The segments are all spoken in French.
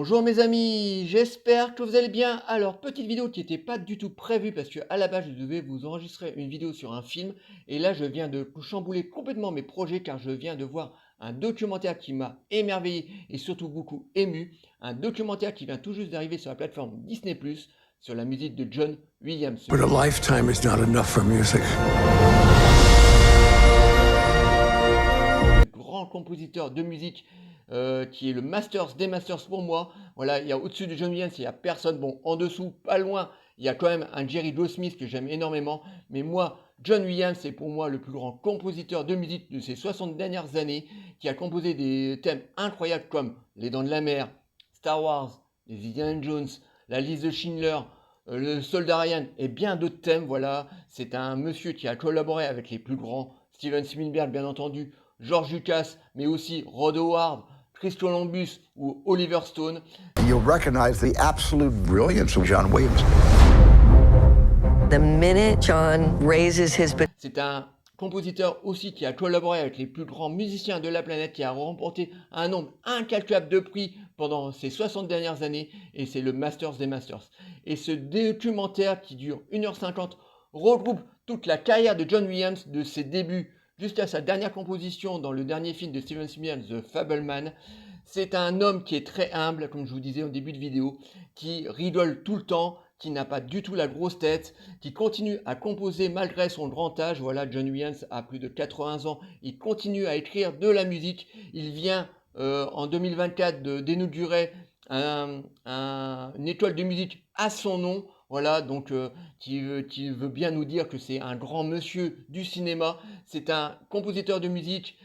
Bonjour mes amis, j'espère que vous allez bien. Alors, petite vidéo qui n'était pas du tout prévue parce que à la base je devais vous enregistrer une vidéo sur un film et là je viens de chambouler complètement mes projets car je viens de voir un documentaire qui m'a émerveillé et surtout beaucoup ému. Un documentaire qui vient tout juste d'arriver sur la plateforme Disney+, sur la musique de John Williams. But a lifetime is not enough for music. Le grand compositeur de musique qui est le Masters des Masters pour moi. Voilà, il y a au-dessus de John Williams, il n'y a personne. Bon, en dessous, pas loin, il y a quand même un Jerry Joe Smith que j'aime énormément. Mais moi, John Williams, c'est pour moi le plus grand compositeur de musique de ces 60 dernières années, qui a composé des thèmes incroyables comme Les Dents de la Mer, Star Wars, Les Indiana Jones, La Liste de Schindler, Le Soldat Ryan et bien d'autres thèmes. Voilà, c'est un monsieur qui a collaboré avec les plus grands, Steven Spielberg bien entendu, George Lucas, mais aussi Rod Howard, Chris Columbus ou Oliver Stone. You'll recognize the absolute brilliance of John Williams. The minute John raises his... C'est un compositeur aussi qui a collaboré avec les plus grands musiciens de la planète, qui a remporté un nombre incalculable de prix pendant ces 60 dernières années, et c'est le Masters des Masters. Et ce documentaire qui dure 1h50 regroupe toute la carrière de John Williams, de ses débuts jusqu'à sa dernière composition dans le dernier film de Steven Spielberg, The Fableman. C'est un homme qui est très humble, comme je vous disais au début de vidéo, qui rigole tout le temps, qui n'a pas du tout la grosse tête, qui continue à composer malgré son grand âge. Voilà, John Williams a plus de 80 ans, il continue à écrire de la musique. Il vient en 2024 d'inaugurer une étoile de musique à son nom. Voilà, donc qui veut bien nous dire que c'est un grand monsieur du cinéma. C'est un compositeur de musique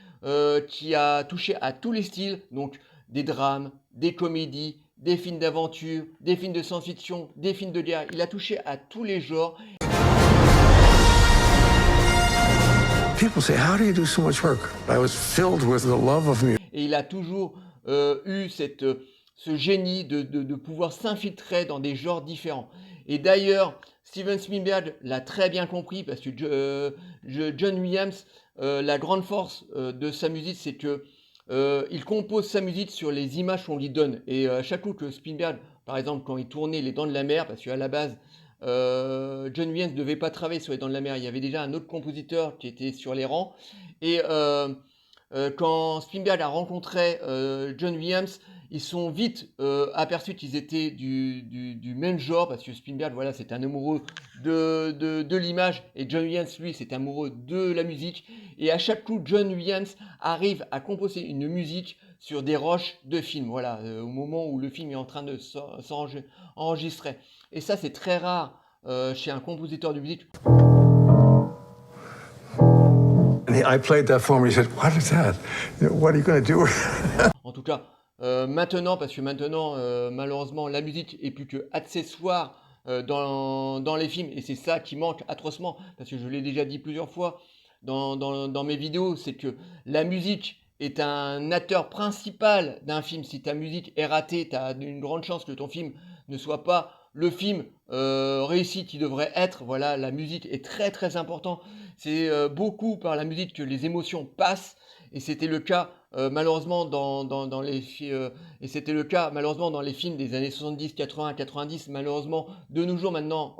qui a touché à tous les styles, donc des drames, des comédies, des films d'aventure, des films de science-fiction, des films de guerre. Il a touché à tous les genres. People say, how do you do so much work? I was filled with the love of music. Et il a toujours eu ce génie de pouvoir s'infiltrer dans des genres différents. Et d'ailleurs, Steven Spielberg l'a très bien compris parce que John Williams, la grande force de sa musique, c'est que il compose sa musique sur les images qu'on lui donne. Et à chaque coup que Spielberg, par exemple, quand il tournait Les Dents de la Mer, parce qu'à la base, John Williams ne devait pas travailler sur Les Dents de la Mer, il y avait déjà un autre compositeur qui était sur les rangs. Et quand Spielberg a rencontré John Williams, ils sont vite aperçus qu'ils étaient du même genre, parce que Spielberg, voilà, c'est un amoureux de l'image, et John Williams, lui, c'est amoureux de la musique. Et à chaque coup, John Williams arrive à composer une musique sur des roches de film, voilà, au moment où le film est en train de s'enregistrer. Et ça, c'est très rare chez un compositeur de musique. I played that for him. He said, what is that? What are you going to do? En tout cas, maintenant, parce que maintenant, malheureusement, la musique est plus que accessoire dans les films, et c'est ça qui manque atrocement, parce que je l'ai déjà dit plusieurs fois dans mes vidéos, c'est que la musique est un acteur principal d'un film. Si ta musique est ratée, tu as une grande chance que ton film ne soit pas le film réussi qui devrait être. Voilà, la musique est très très important. C'est beaucoup par la musique que les émotions passent, et c'était le cas malheureusement dans les et c'était le cas malheureusement dans les films des années 70, 80, 90. Malheureusement, de nos jours maintenant,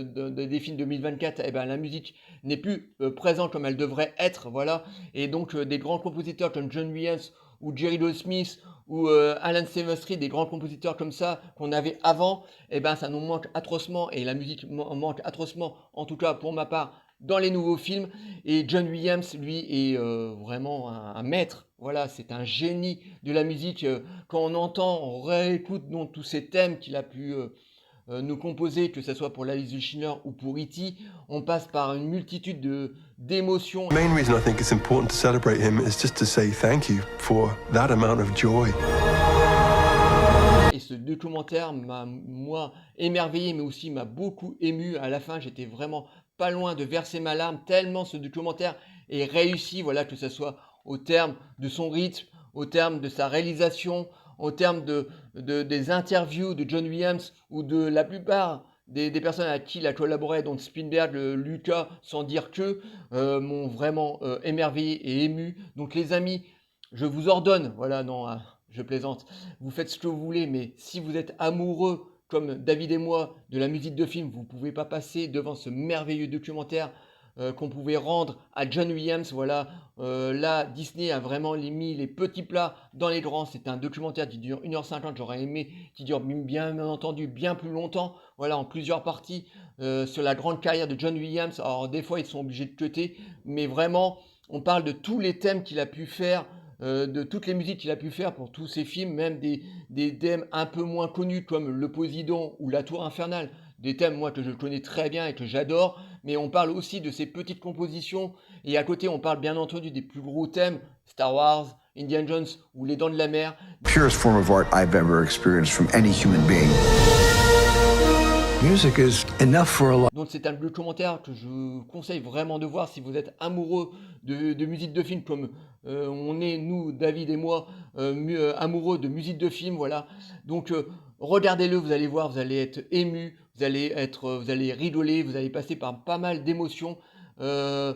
des films 2024, eh ben, la musique n'est plus présente comme elle devrait être. Voilà, et donc des grands compositeurs comme John Williams ou Jerry Lee Smith ou Alan Silvestri, des grands compositeurs comme ça qu'on avait avant, eh ben, ça nous manque atrocement, et la musique manque atrocement, en tout cas pour ma part, dans les nouveaux films. Et John Williams, lui, est vraiment un maître. Voilà, c'est un génie de la musique. Quand on entend, on réécoute donc tous ces thèmes qu'il a pu nous composer, que ce soit pour La Liste de Schindler ou pour E.T., on passe par une multitude d'émotions. The main reason I think it's important to celebrate him is just to say thank you for that amount of joy. Et ce documentaire m'a, moi, émerveillé, mais aussi m'a beaucoup ému. À la fin, j'étais vraiment pas loin de verser ma larme, tellement ce documentaire est réussi, voilà, que ce soit au terme de son rythme, au terme de sa réalisation, au terme des interviews de John Williams ou de la plupart des personnes à qui il a collaboré, donc Spielberg, Lucas, sans dire que, m'ont vraiment émerveillé et ému. Donc les amis, je vous ordonne, voilà, non, je plaisante. Vous faites ce que vous voulez, mais si vous êtes amoureux, comme David et moi, de la musique de film, vous ne pouvez pas passer devant ce merveilleux documentaire qu'on pouvait rendre à John Williams. Voilà, là, Disney a vraiment mis les petits plats dans les grands. C'est un documentaire qui dure 1h50. J'aurais aimé qu'il dure bien entendu bien plus longtemps. Voilà, en plusieurs parties sur la grande carrière de John Williams. Alors, des fois, ils sont obligés de cutter, mais vraiment, on parle de tous les thèmes qu'il a pu faire. De toutes les musiques qu'il a pu faire pour tous ses films, même des thèmes un peu moins connus comme Le Poséidon ou La Tour Infernale, des thèmes moi que je connais très bien et que j'adore, mais on parle aussi de ses petites compositions, et à côté on parle bien entendu des plus gros thèmes, Star Wars, Indiana Jones ou Les Dents de la Mer. Purest form of art I've ever experienced from any human being. Music is enough for a lot. Donc c'est un documentaire que je conseille vraiment de voir si vous êtes amoureux de musique de film comme on est, nous, David et moi, amoureux de musique de film, voilà. Donc regardez-le, vous allez voir, vous allez être ému, vous allez rigoler, vous allez passer par pas mal d'émotions, pas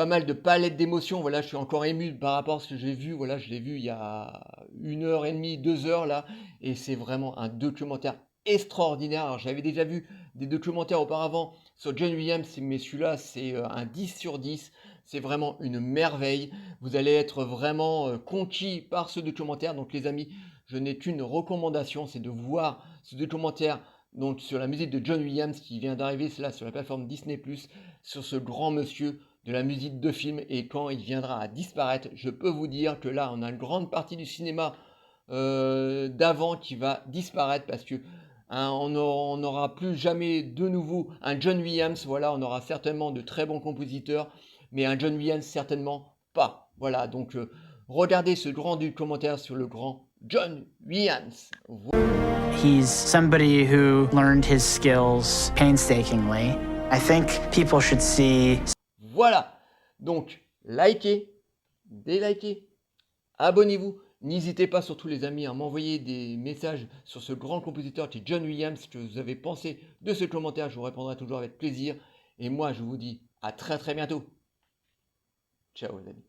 mal de palettes d'émotions. Voilà, je suis encore ému par rapport à ce que j'ai vu. Voilà, je l'ai vu il y a 1h30, 2 heures là, et c'est vraiment un documentaire extraordinaire. Alors j'avais déjà vu des documentaires auparavant sur John Williams, mais celui-là c'est un 10 sur 10, c'est vraiment une merveille. Vous allez être vraiment conquis par ce documentaire. Donc les amis, je n'ai qu'une recommandation, c'est de voir ce documentaire donc sur la musique de John Williams qui vient d'arriver là sur la plateforme Disney+, sur ce grand monsieur de la musique de film, et quand il viendra à disparaître, je peux vous dire que là on a une grande partie du cinéma d'avant qui va disparaître parce que on n'aura plus jamais de nouveau un John Williams. Voilà, on aura certainement de très bons compositeurs, mais un John Williams certainement pas. Voilà, donc regardez ce grand documentaire sur le grand John Williams. He's somebody who learned his skills painstakingly. I think people should see. Voilà, donc likez, délikez, abonnez-vous. N'hésitez pas surtout les amis à m'envoyer des messages sur ce grand compositeur qui est John Williams, ce que vous avez pensé de ce commentaire, je vous répondrai toujours avec plaisir. Et moi je vous dis à très bientôt. Ciao les amis.